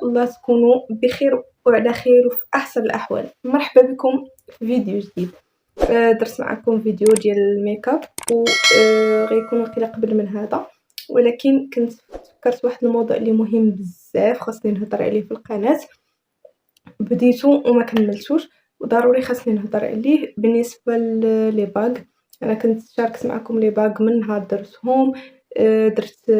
الله تكونوا بخير وعلى خير وفي احسن الاحوال. مرحبا بكم في فيديو جديد. درت معكم فيديو ديال الميك اب و غيكون واقيلا قبل من هذا، ولكن كنت فكرت واحد الموضوع اللي مهم بزاف خاصني نهضر عليه في القناه. بديتو وما كملتوش وضروري خاصني نهضر عليه. بالنسبه لي باغ، انا كنت شاركت معكم لي باغ من نهار درتهم، درت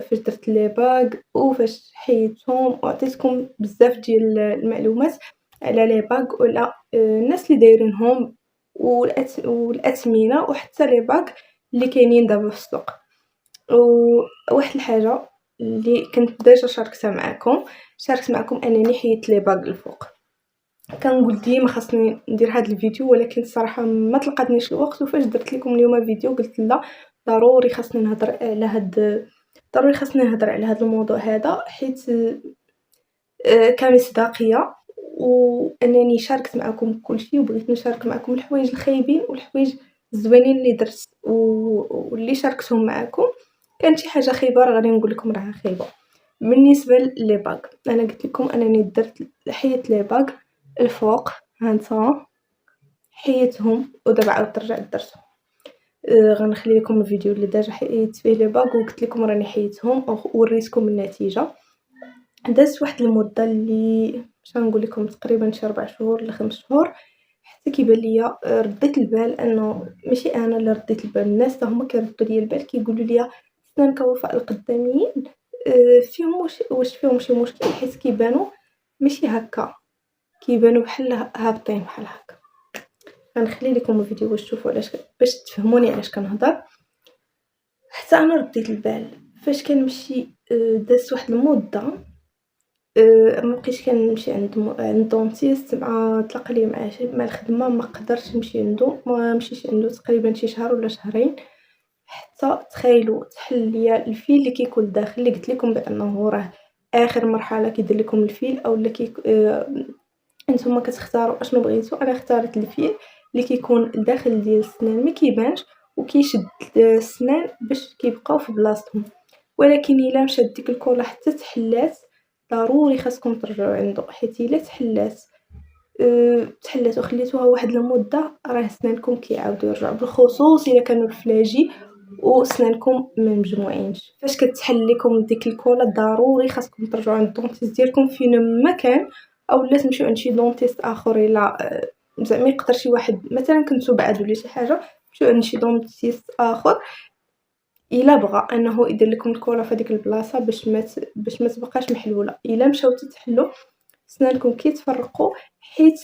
فاش درت لي باغ وفاش حيدتهم، وعطيتكم بزاف ديال المعلومات على لي باغ وعلى الناس اللي دايرينهم والاثمنه وحتى لي باغ اللي كاينين دابا في السوق. وواحد الحاجه اللي كنت ديجا شاركت معكم انني حيدت لي باغ الفوق. كنقول ديما خاصني ندير هذا الفيديو، ولكن الصراحه ما تلقاتنيش الوقت، وفاش درت لكم اليوم فيديو قلت لا ضروري خاصني نهضر على هذا الموضوع هذا، حيت كمصداقيه وانني شاركت معكم كل شيء، وبغيت نشارك معكم الحوايج الخايبين والحوايج الزوينين اللي درت واللي شاركتهم معكم. كانت شي حاجه خايبه راه غادي نقول لكم راها خايبه. بالنسبه لي باغ، انا قلت لكم انني حيدت لي باغ الفوق، هانتوما حيدتهم ودابا عاود رجعت درتهم. غنخلي لكم الفيديو اللي ديجا حيدت فيه لي باغ وقلت لكم راني حيدتهم ووريتكم النتيجه. دازت واحد المده اللي باش نقول لكم تقريبا شي 4 شهور ل 5 شهور، حتى كيبان ليا رديت البال انه ماشي انا اللي رديت البال، الناس حتى هما كيردوا ليا البال، كيقولوا لي سنانك وفاء القداميين فيهم واش فيهم شي مشكل، حيت كيبانوا ماشي هكا، كيبانوا بحال هابطين بحال هكا. غنخلي لكم الفيديو باش تشوفوا باش تفهموني علاش كنهضر. حتى انا رديت البال فاش كنمشي، دازت واحد المده ما بقيتش كنمشي عند دونتيست، مع تلاقى لي مع الخدمه ما قدرتش نمشي عنده، ما مشيتش عنده تقريبا شي شهر ولا شهرين، حتى تخيلوا تحل ليا الفيل اللي كيكون داخل، اللي قلت لكم بانه راه اخر مرحله كيدير لكم الفيل، او اللي انتم كتختاروا اشنو بغيتو. انا اختارت الفيل اللي كيكون داخل ديال السنان ما كيبانش وكيشد السنان باش كيبقاو في بلاصتهم، ولكن الا مشات ديك الكولا حتى تحلات ضروري خاصكم ترجعوا عنده، حيت الا تحلات وخليتوها واحد المده راه سنانكم كيعاودوا يرجعوا، بالخصوص الا كانوا الفلاجي وسنانكم ما مجموعينش. فاش كتحل لكم ديك الكولا ضروري خاصكم ترجعوا عند الدونتيست ديالكم فين ما كان، او لا تمشيو عند شي دونتيست اخر الا زعما يقدر شي واحد مثلا كنتو بعاد ولا شي حاجه، مشيو عند شي دونتيست اخر الا بغى انه يدير لكم الكولا في هذيك البلاصه باش ما تبقاش محلوله. الا مشاو تتحلوا سنانكم كيتفرقوا، حيت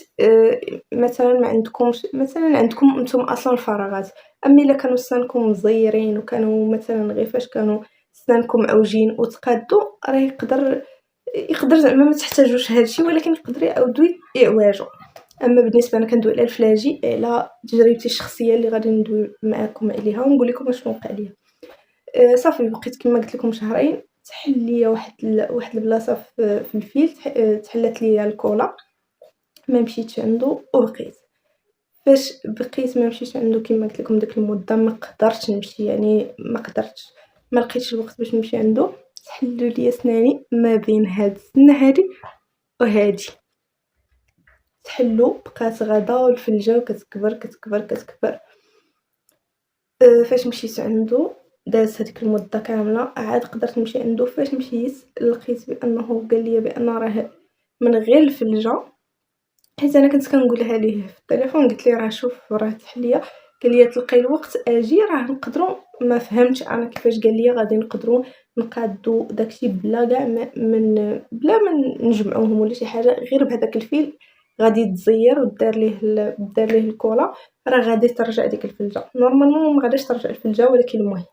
مثلا ما عندكمش، مثلا عندكم انتم اصلا فراغات، اما الا كانوا سنانكم مزيرين وكانوا مثلا غير فاش كانوا سنانكم معوجين وتقادوا، راه يقدر زعما ما تحتاجوش هادشي، ولكن يقدر يعاودوا يعواجوا. اما بالنسبه انا كندوي على الفلاجي، على تجربتي الشخصيه اللي غادي ندوي معكم عليها ونقول لكم شنو وقع لي. صافي بقيت كما قلت لكم شهرين، تحل ليا واحد البلاصه في الفيل، تحلت ليا الكولا، ما مشيتش عنده وبقيت. فاش بقيت ما مشيتش عنده كما قلت لكم ديك المده ما قدرتش نمشي، يعني ما لقيتش الوقت باش نمشي عنده. تحلوا ليا سناني ما بين هاد السنه هادي وهادي، تحلوا بقات غدا والفلجه وكتكبر كتكبر كتكبر. فاش مشيت عنده دازت هذيك المده كامله، عاد قدرت نمشي عنده. فاش مشيت لقيت بانه قال لي بان راه من غير الفلجه، حيت انا كنت كنقولها ليه في التليفون، قلت لي راه شوف راه تحليه، قال لي تلقاي الوقت اجي راه نقدروا. ما فهمتش انا كيفاش قال لي غادي نقدروا نقادو داكشي بلا كاع بلا من نجمعوهم ولا شي حاجه، غير بهذاك الفيل غادي تزير ودار ليه الكولا، راه غادي ترجع ديك الفلجه. نورمالمون ما غاديش ترجع الفلجه، ولكن المهم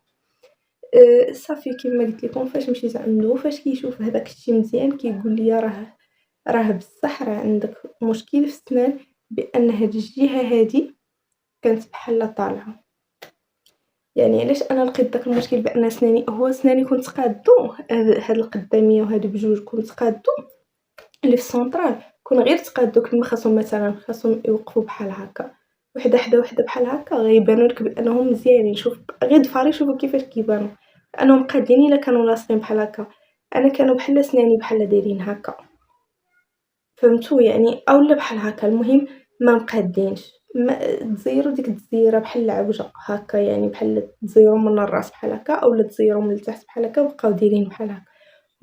صافي كما قلت لكم فاش مشيت عنده، فاش كيشوف هذاك الشيء مزيان كيقول لي راه بصح راه عندك مشكل في السنان، بان هاد الجهه هادي كانت بحال طالعه. يعني علاش انا لقيت داك المشكل بان سناني كنت قادو، هاد القداميه وهاد بجوج كنت قادو اللي في السونطرال، كون غير تقادو كما خاصهم يوقفوا بحال هكا وحده حدا وحده بحال هكا، غيبانوا لك بانهم مزيانين. شوف غير ضفاري شوفوا كيفاش كيبانوا انهم قادين، الا كانوا لاصقين بحال هكا انا كانوا بحال سناني بحال دايرين هكا. فهمتوا يعني اولا بحال هكا. المهم ما مقادينش ما تزيروا ديك التزييره بحال العوجه هكا، يعني بحال تزيروا من الراس بحال هكا اولا تزيروا من التحت بحال هكا وبقاو دايرين بحال هكا.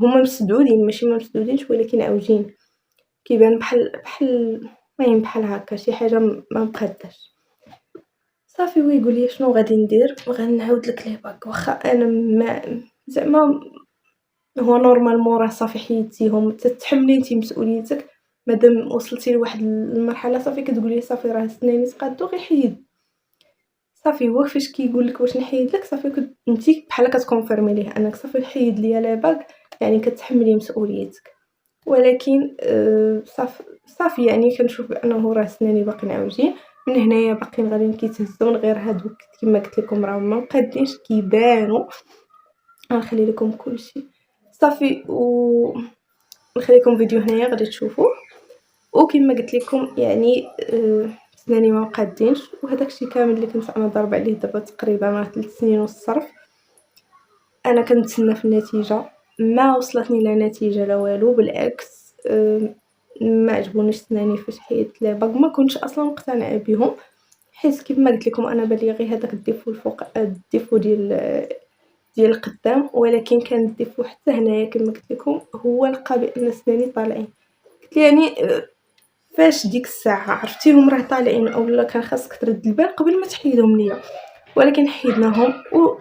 هما مسدودين ماشي ما مسدودينش ولكن عوجين، كيبان بحال المهم بحال هكا شي حاجه ما مقاداش. صافي هو يقول لي شنو غادي ندير، غنعاود لك لي باك واخا انا ما زعما هو نورمالمون راه صافي حيدتيهم تتحملي نتي مسؤوليتك مادام وصلتي لواحد المرحله صافي كتقولي صافي راه سناني تقادو غير حيد. صافي هو فاش كيقول لك واش نحيد لك صافي نتي بحال كتكونفيرمي ليه انك صافي حيد ليا لي باك، يعني كتحملي مسؤوليتك. ولكن صافي يعني كنشوف بأنه راه سناني باقيين عوجين، من هنايا باقيين غاديين كيتهزوا من غير هادوك كيما قلت لكم راه ما مقادينش كيبانوا. غنخلي لكم كلشي صافي نخلي لكم فيديو هنايا غادي تشوفوه. وكما قلت لكم يعني سناني ما مقادينش، وهداك الشيء كامل اللي كنت انا ضاربه عليه دابا تقريبا مع 3 سنين والصرف. انا كنتسنى في النتيجه ما وصلتني لا نتيجه لا والو، بالعكس ما عجبونيش سناني فاش حيدت لي باك، ما كنتش اصلا مقتنعه بهم حيت كيما قلت لكم انا بالي غير هذاك الديفو الفوق الديفو ديال القدام، ولكن كان الديفو حتى هنايا كما قلت لكم هو لقى بان سناني طالعين. قلت يعني فاش ديك الساعه عرفتيهم راه طالعين اولا كان خاصك ترد البال قبل ما تحيدهم ليا، ولكن حيدناهم و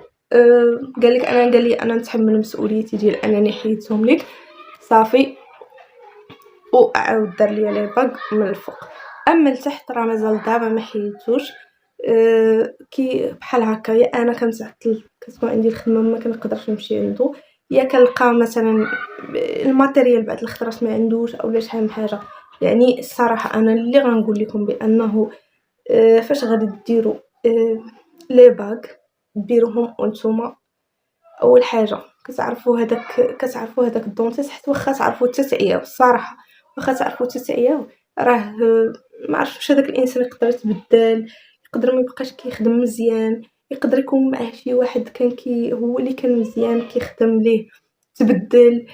قال لي انا نتحمل مسؤوليتي ديال انني حيدتهم لك صافي. وعاود دار ليا لي باك من الفوق، اما لتحت راه مازال دابا ما حيدتوش. كي بحال هكا يا انا كنتعطل كتكون عندي الخدمه ما كنقدرش نمشي عنده، يا كنلقى مثلا الماتيريال بعد الخطرات ما عندوش اولا شحال من حاجه. يعني الصراحه انا اللي غنقول لكم بانه فاش غادي ديروا لي باك ديروهم وانتوما اول حاجه كتعرفوا هذاك الدونتيست حتى واخا تعرفوا تتعياو الصراحه، واخا تعرفوا تتعياو راه ما عرفتش واش هذاك الانسان يقدر يتبدل، يقدر ما يبقاش كيخدم مزيان، يقدر يكون معاه شي واحد كان هو اللي كان مزيان كيخدم ليه تبدل،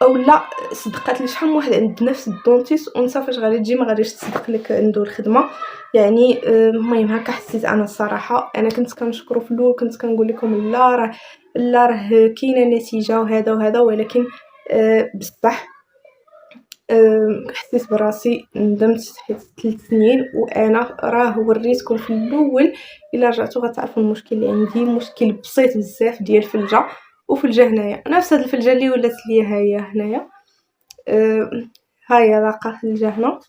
اولا صدقات لي شحال من واحد عند نفس الدونتيست وانت فاش غادي تجي ما غاديش تصدق لك عنده الخدمه. يعني المهم هكا حسيت انا الصراحه. انا كنت كنشكرو في الاول كنت كنقول لكم لا راه كاينه نتيجه وهذا وهذا، ولكن بصح حسيت براسي ندمت حيت 3 سنين وانا راه وريتكم في الاول. الا رجعتوا غتعرفوا المشكل اللي عندي مشكل بسيط بزاف ديال الفلجه، وفلجه هنايا نفس هاد الفلجه اللي ولات ليا هي هنايا. هاهي لاقه فلجه هنا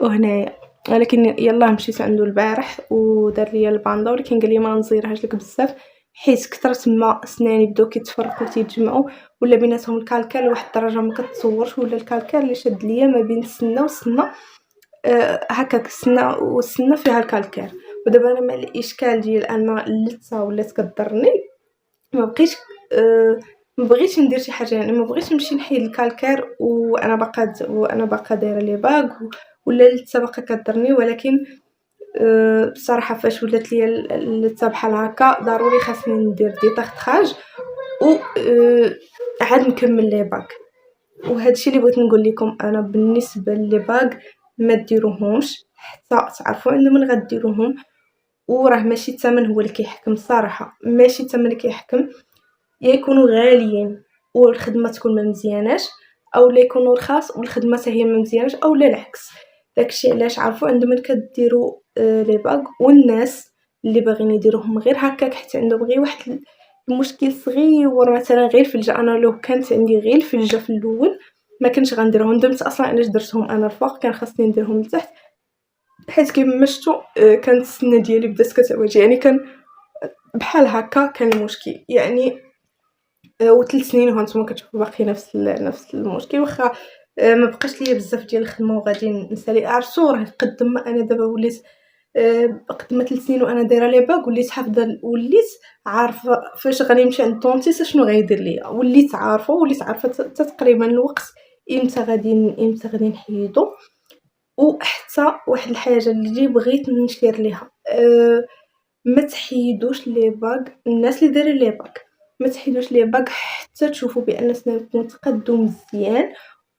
وهنايا، ولكن يلاه مشيت عنده البارح ودار ليا الباندا، ولكن قال لي ما نزيرهاش لك بزاف حيت كثرت ما سناني بداو كيتفرقوا تيتجمعوا ولا بيناتهم الكالكال لواحد الدرجه ما كتصورش، ولا الكالكال اللي شاد ليا ما بين السنه والسنه هكاك السنه والسنه فيها الكالكال. ودابا انا مع الاشكال ديال ان اللثه ولات كضرني ما بقيتش ما بغيتش ندير شي حاجه، يعني ما بغيتش نمشي نحيد الكالكير وانا باقا دايره لي باك ولا اللثه باقا كضرني. ولكن بصراحه فاش ولات ليا اللثه بحال هكا ضروري خاصني ندير ديطاختراج و عاد نكمل لي باك. وهذا الشيء اللي بغيت نقول لكم انا بالنسبه لي باك ما ديروهمش حتى تعرفوا عندما من غديروهم. وراه ماشي الثمن هو اللي كيحكم الصراحه، ماشي الثمن اللي كيحكم، يا يكونوا غاليين والخدمه تكون ما مزياناش اولا يكونوا رخاص والخدمه حتى هي ما مزياناش اولا العكس. داكشي علاش عرفوا عندما كديروا لي باك والناس اللي باغيين يديروهم غير هكاك حتى عندهم غير واحد المشكل صغير مثلا غير الفلجه. انا لو كانت عندي غير الفلجه في الاول ما كنتش غنديرهم، ندمت اصلا علاش درتهم انا الفوق، كان خاصني نديرهم لتحت حيت كيما شفتوا كانت السنه ديالي بدات كتعوج، يعني كان بحال هكا كان المشكل يعني. و3 سنين وهانتوما كتشوفوا باقي نفس المشكل، واخا ما بقاش ليا بزاف ديال الخدمه وغادي نسالي. عرفتوا راه قد ما انا دابا وليت قد ما 3 سنين وانا دايره لي باك وليت حافظه، وليت عارفه فاش غادي نمشي عند الدونتيست شنو غيدير ليا، وليت عارفه حتى تقريبا الوقت امتى غادي نحيدو. وحتى واحد الحاجه اللي بغيت نشير ليها ما تحيدوش لي باك الناس اللي دايرين لي باك، ما تحيدوش لي باغ حتى تشوفوا بان سنانكم تقادوا مزيان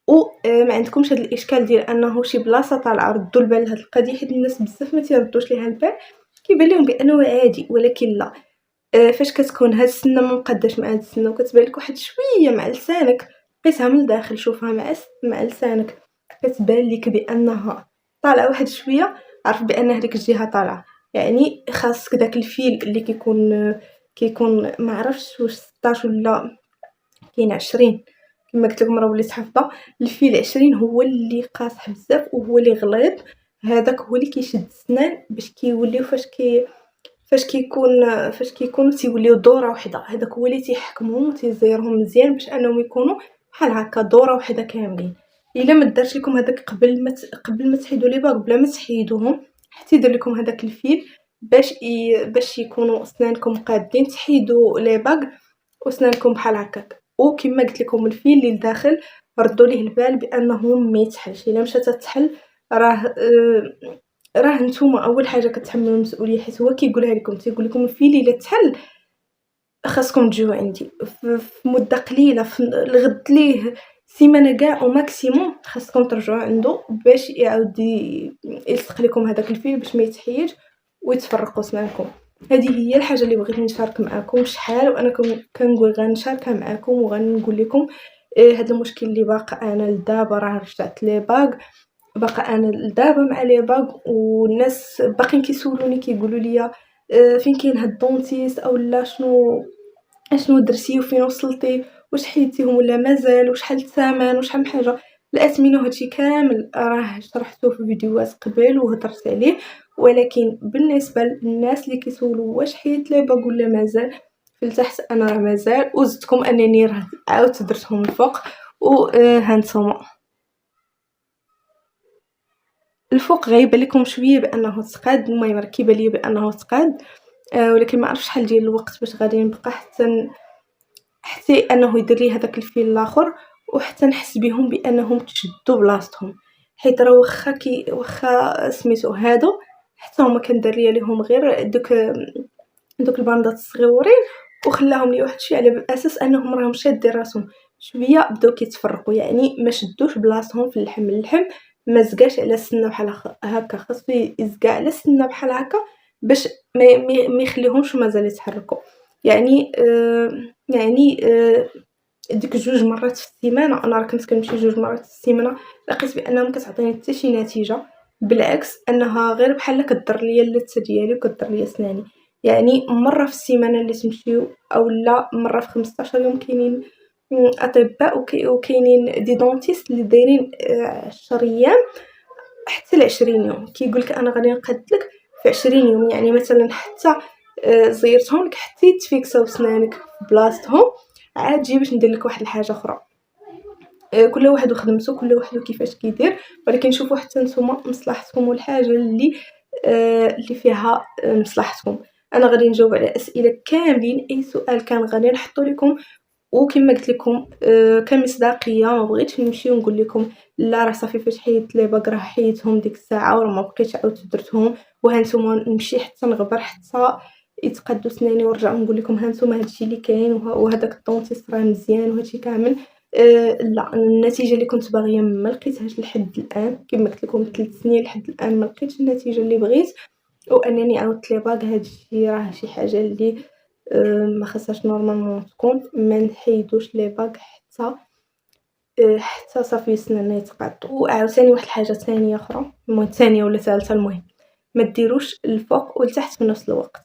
و ما عندكمش هاد الاشكال ديال انه شي بلاصه طالعه. ردوا البال لهاد القضيه حيت الناس بزاف ما تيردوش ليها البال، كيبان لهم بانه عادي، ولكن لا. فاش كتكون هاد السنه ما مقاداش مع هاد السنه وكتبان لك واحد شويه مع لسانك، قيسها من الداخل، شوفها مع لسانك، كتبان لك بانها طالعه واحد شويه، عرف بان هذيك الجهه طالعه. يعني خاصك داك الفيل اللي كيكون ما عرفتش واش 16 ولا كاين 20، كما قلت لكم راه وليت حافظه. الفيل 20 هو اللي قاصح بزاف وهو اللي غليظ، هذاك هو اللي كيشد السنان باش كيوليو فاش كيكونوا تيوليو دوره وحده، هذاك هو اللي تيحكمهم وتيزيرهم مزيان باش انهم يكونوا بحال هكا دوره وحده كاملين. الا ما دارش لكم هذاك قبل ما تحيدوا لي باغ، بلا ما تحيدوهم حتى يدير لكم هذاك الفيل باش يكونوا اسنانكم قادين، تحيدوا لي باغ واسنانكم بحال هكاك. وكما قلت لكم الفيل اللي لداخل ردوا ليه البال بانه ما يتحلش. الا مشات تتحل راه نتوما اول حاجه كتحملوا المسؤوليه، حيت هو كيقولها لكم، تيقول لكم الفيل الا تحل خاصكم تجيو عندي في مده قليله، في الغد ليه سيمانه كاع او ماكسيموم، خاصكم ترجعوا عنده باش يعاود يلصق لكم هذاك الفيل باش ما يتحيدش ويتفرقوا سنانكم. هذه هي الحاجه اللي بغيت نشارك معكم شحال وانا كنقول غنشاركها معكم وغنقول لكم. هذا المشكل اللي باقا انا لدابا، راه رجعت لي باغ، باقا انا لدابا مع لي باغ، والناس باقيين كيسولوني كيقولوا لي فين كاين هاد الدونتيست او لا شنو درتي وفين وصلتي، واش حيدتيهم ولا مازال، وشحال الثمن وشحال من حاجه. الاثمنه هادشي كامل راه شرحته في فيديوهات قبل وهضرت عليه، ولكن بالنسبه للناس اللي كيسولوا واش حيدت لي باغ ولا مازال، في التحت انا راه مازال، وزدتكم انني راه عاودت درتهم الفوق وهانتوما الفوق غايبه لكم شويه بانه تقاد، المهم راه كيبان ليا بانه تقاد. ولكن ما عرفتش شحال ديال الوقت باش غادي نبقى حتى انه يدير لي هذاك الفيل الاخر، وحتى نحس بهم بانهم تشدوا بلاصتهم. حيت راه واخا سميتو هادو حتى هما كندير ليهم غير دوك الباندات الصغيورين وخلاهم لي واحد الشيء على اساس انهم راهم شادين راسهم شويه، بداو كيتفرقوا، يعني ما شدوش بلاصتهم في اللحم ما زقاش على السنه بحال هكا، خاصو يزقى على السنه بحال هكا باش ما يخليهمش مازال يتحركوا. يعني ديك 2 مرات في السيمانه، انا راه كنت كنمشي 2 مرات في السيمانه، لقيت بانها ما كتعطيني حتى شي نتيجه، بالعكس انها غير بحال كدر ليا اللثه ديالي وكدر ليا سناني. يعني مره في السيمانه اللي تمشيو او لا مره في 15 يوم. كاينين اطباء وكاينين دي دونتيست اللي دايرين 10 ايام حتى ل 20 يوم، كيقول لك انا غادي نقاد لك في 20 يوم. يعني مثلا حتى زيرتهم لك حتى يتفيكساو سنانك في بلاصتهم، عاد جي باش ندير لك واحد الحاجه اخرى. كل واحد وخدمته، كل واحد كيفاش كيدير، ولكن شوفوا حتى نتوما مصلحتكم والحاجه اللي فيها مصلحتكم. انا غادي نجاوب على اسئله كاملين، اي سؤال كان غادي نحطو لكم. وكما قلت لكم كمصداقيه ما بغيتش نمشي ونقول لكم لا راه صافي فاش حيدت لي باغ راه حيدتهم ديك الساعه وراه ما بقيتش عاودت درتهم، وهانتوما نمشي حتى نغبر حتى يتقادوا سناني ونرجع نقول لكم هانتوما هادشي اللي كاين وهذاك الدونتيست راه مزيان وهادشي كامل. لا، النتيجه اللي كنت باغيه ما لقيتهاش لحد الان، كما قلت لكم 3 سنين لحد الان ما لقيتش النتيجه اللي بغيت، وانني عاودت لي باغ. هادشي راه شي حاجه اللي ما خاصهاش نورمالمون تكون. ما نحيدوش لي باغ حتى صافي سنانا يتقادوا. وعاوتاني واحد الحاجه ثانيه اخرى، المهم ثانيه ولا ثالثه، المهم ما ديروش الفوق والتحت في نفس الوقت.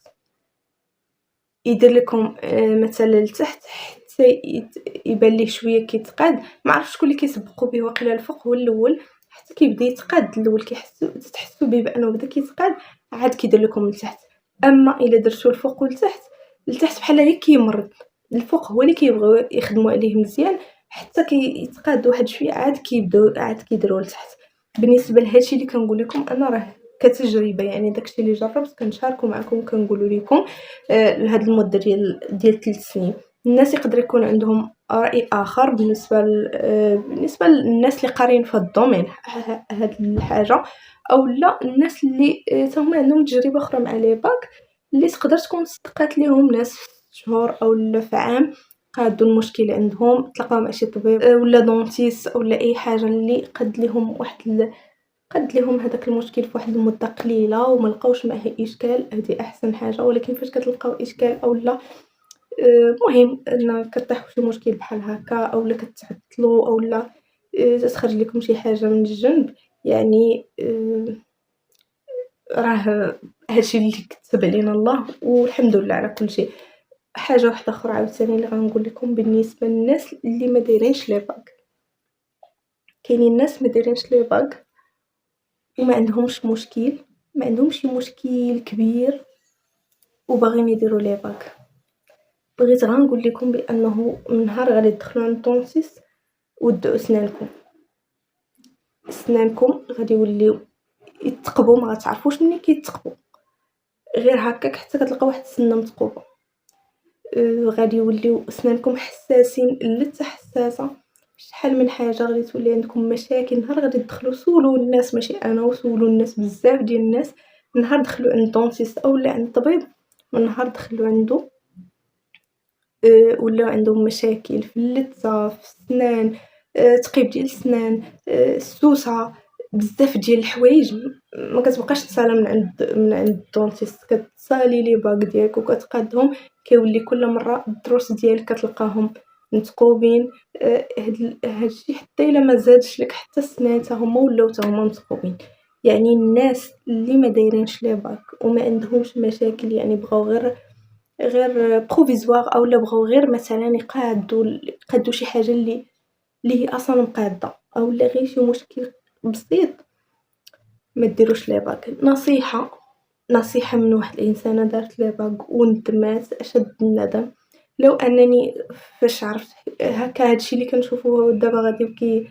يدير لكم مثلا التحت حتى يبان ليه شويه كيتقاد، ما عرفتش شكون اللي كيسبقوا به، واقيلا الفوق هو الاول حتى كيبدا يتقاد الاول، تحسوا به بانه بدا كيتقاد، عاد كيدير لكم التحت. اما الا درتو الفوق والتحت، التحت بحال غير كيمرض، الفوق هو اللي كيبغيو يخدموا عليه مزيان حتى كيتقاد واحد شويه، عاد كيبداو عاد كيديروا لتحت. بالنسبه لهادشي اللي كنقول لكم انا راه كتجربه، يعني داكشي اللي جربت كنشاركو معكم وكنقول لكم. لهاد المده ديال 3 سنين. الناس يقدر يكون عندهم راي اخر بالنسبه للناس اللي قارين في الدومين هاد الحاجه، او لا الناس اللي هما عندهم تجربه اخرى مع لي باك اللي تقدر تكون صدقات ليهم ناس شهور أولا في عام قادو المشكل عندهم، تلاقاو مع شي طبيب ولا دونتيست أولا أي حاجة اللي قد ليهم هداك المشكل فواحد المدة قليلة وما لقاوش معاه إشكال، هادي أحسن حاجة. ولكن فاش كتلقاو إشكال أولا مهم أن كطيحوا فشي مشكل بحال هاكا أولا كتعطلوا أولا تخرج لكم شي حاجة من الجنب، يعني راه هادشي اللي كتب علينا الله والحمد لله على كل شيء. حاجة واحدة أخرى عاوتاني اللي غنقول لكم بالنسبة للناس اللي ما دايرينش لي باغ، كاينين ناس ما دايرينش لي باغ وما عندهمش مشكل، ما عندهمش شي مشكل كبير وباغيين يديروا لي باغ. بغيت غير نقول لكم بأنه من نهار غادي تدخلوا عند الدونتيست ودعوا سنانكم غادي يوليو يتقبوا، ما غتعرفوش منين كيتقبوا، غير هكاك حتى كتلقاو واحد السنه متقوبه. غادي يوليو سنانكم حساسين لتا حساسه، شحال من حاجه غادي تولي عندكم مشاكل. نهار غادي تدخلوا سولوا الناس، ماشي انا، وسولوا الناس بزاف ديال الناس، نهار دخلوا عند الدونتيست اولا عند الطبيب، من نهار دخلوا عنده ولاو عندهم مشاكل في اللثه، في السنان، تقيب ديال السنان، السوسه، بزاف ديال الحوايج ما كتبقاش تسالى من عند الدونتيست. كتسالي لي باغ ديالك وكتقادهم، كيولي كل مره الضروس ديالك كتلقاهم متقوبين. هادشي حتى الا ما زادش لك حتى السنان حتى هما ولاو حتى هما متقوبين. يعني الناس اللي ما دايرينش لي باغ وما عندهمش مشاكل، يعني بغاو غير بروفيزوار اولا بغاو غير مثلا يقادو شي حاجه اللي هي اصلا مقاده اولا غير شي مشكل بسيط، ما ديروش لي باغ. نصيحه من واحد الانسانه دارت لي باغ وندمات اشد الندم. لو انني فاش عرفت هكا هادشي اللي كنشوفو دابا غادي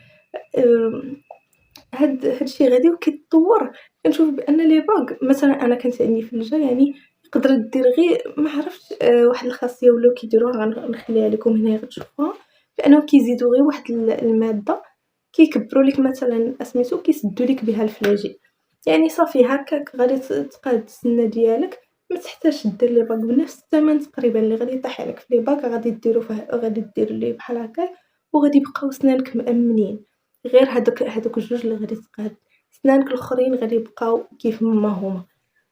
هادشي غادي وكيتطور، كنشوف بان لي باغ مثلا انا كانت عندي في الجا، يعني تقدر دير غير ما عرفتش واحد الخاصيه ولاو كيديروها، غنخليها لكم هنايا غتشوفوها، بانه كيزيدوا غير واحد الماده كيكبروا لك مثلا سميتو كيسدوا لك بها الفلاجئ، يعني صافي هكاك غادي تقاد السنه ديالك، ما تحتاجش دير لي باغ بنفس الثمن تقريبا اللي غادي يطيح عليك في لي باغ، غادي دير ليه بحال هكا وغادي يبقاو سنانك مأمنين. غير هادوك الجوج اللي غادي تقاد، سنانك الاخرين غادي يبقاو كيف ما هما.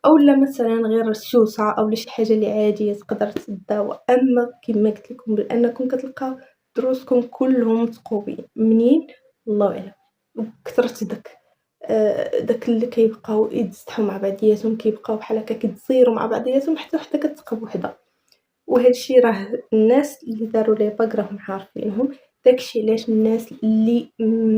اولا مثلا غير السوسه اولا شي حاجه اللي عاديه تقدر تداوى. اما كما قلت لكم بانكم كتلقاو دروسكم كلهم مثقوبين منين، الله اعلم، وكثرت داك اللي كيبقاو يتزحوا مع بعضياتهم، كيبقاو بحال هكا كيتزيروا مع بعضياتهم حتى وحده كتقب وحده. وهادشي راه الناس اللي داروا لي باغ راهم عارفينهم. داكشي علاش الناس اللي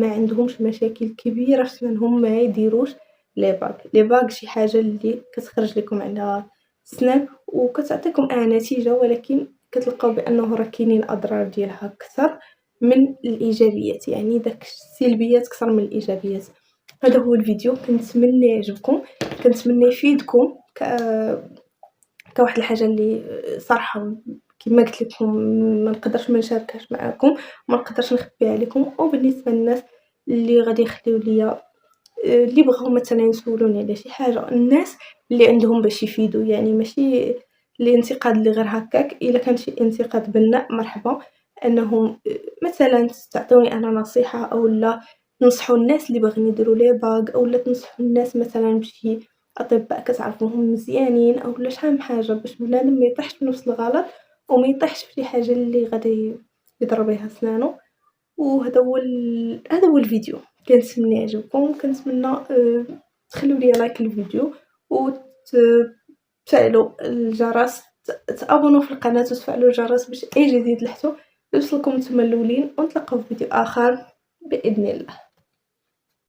ما عندهمش مشاكل كبيره في سنانهم ما يديروش لي باغ شي حاجه اللي كتخرج لكم على السنان وكتعطيكم نتيجه، ولكن كتلقاو بانه راه كاينين اضرار ديالها اكثر من الايجابيات، يعني داك السلبيات اكثر من الايجابيات. هذا هو الفيديو، كنتمنى يعجبكم، كنتمنى يفيدكم كواحد الحاجه اللي صراحه كما قلت لكم ما نقدرش ما نشاركهاش معكم وما نقدرش نخبيها عليكم. وبالنسبه للناس اللي غادي يخليو ليا اللي بغاو مثلا يسولوني على شي حاجه، الناس اللي عندهم باش يفيدوا، يعني ماشي الانتقاد اللي غير هكاك، الا كان شي انتقاد بناء مرحبا، انهم مثلا تعطوني انا نصيحه او لا تنصحوا الناس اللي باغيين يديروا لي باغ او لا تنصحوا الناس مثلا بشي اطباء كتعرفوهم مزيانين او لا شحال من حاجه، باش بنادم ما يطيحش في نفس الغلط وما يطيحش في شي حاجه اللي غادي يضر بها سنانو. وهذا هو الفيديو، كنتمنى يعجبكم، كنتمنى تخليو لي لايك الفيديو وتفعلوا الجرس، تابونوا في القناه وتفعلوا الجرس باش اي جديد لحتو يوصلكم نتوما الاولين. ونتلاقاو في فيديو اخر باذن الله.